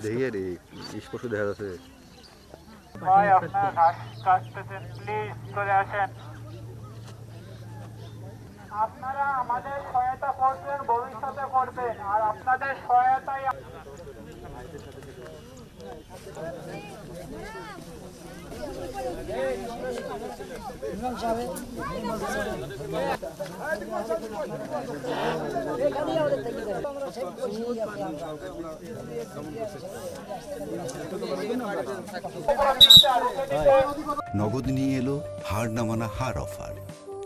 দেখি রে স্পষ্ট দেখা যাচ্ছে। ভাই আপনারা ঘাস কাটতেছেন, প্লিজ করে আসেন। আপনারা আমাদের সহায়তা করবেন, ভবিষ্যতে করবেন, আর আপনাদের সহায়তাই নগদ নিয়ে এলো হার না মানা হার অফার।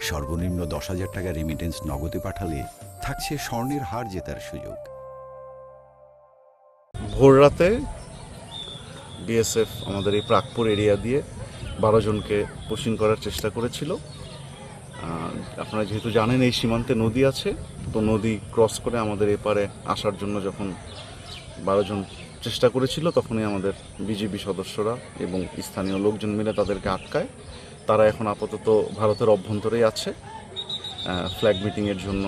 সর্বনিম্ন 10,000 টাকা রেমিটেন্স নগদে পাঠালে থাকছে স্বর্ণের হার জেতার সুযোগ। ভোর রাতে বিএসএফ আমাদের এই প্রাকপুর এরিয়া দিয়ে 12 জনকে পুশিং করার চেষ্টা করেছিল। আপনারা যেহেতু জানেন এই সীমান্তে নদী আছে, তো নদী ক্রস করে আমাদের এপারে আসার জন্য যখন 12 জন চেষ্টা করেছিল, তখনই আমাদের বিজিবি সদস্যরা এবং স্থানীয় লোকজন মিলে তাদেরকে আটকায়। তারা এখন আপাতত ভারতের অভ্যন্তরেই আছে। ফ্ল্যাগ মিটিংয়ের জন্য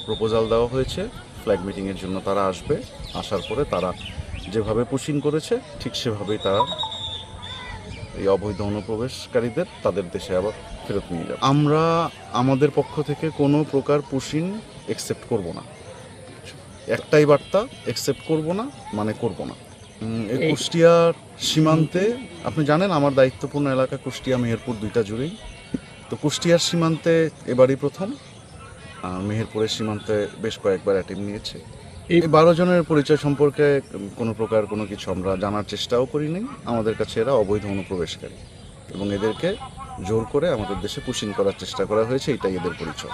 প্রপোজাল দেওয়া হয়েছে, ফ্ল্যাগ মিটিংয়ের জন্য তারা আসবে। আসার পরে তারা যেভাবে পুশিং করেছে ঠিক সেভাবেই তারা এই অবৈধ অনুপ্রবেশকারীদের তাদের দেশে আবার ফেরত নিয়ে যাবে। আমরা আমাদের পক্ষ থেকে কোনো প্রকার পুশিং অ্যাকসেপ্ট করব না। একটাই বার্তা, অ্যাকসেপ্ট করব না মানে করব না। এই কুষ্টিয়ার সীমান্তে আপনি জানেন আমার দায়িত্বপূর্ণ এলাকা কুষ্টিয়া মেহেরপুর দুইটা জুড়েই। তো কুষ্টিয়ার সীমান্তে এবারই প্রথম, মেহেরপুরের সীমান্তে বেশ কয়েকবার অ্যাটেম্প নিয়েছে। এই 12 জনের পরিচয় সম্পর্কে কোনো প্রকার কোনো কিছু আমরা জানার চেষ্টাও করিনি। আমাদের কাছে এরা অবৈধ অনুপ্রবেশকারী এবং এদেরকে জোর করে আমাদের দেশে পুশিং করার চেষ্টা করা হয়েছে, এটাই এদের পরিচয়।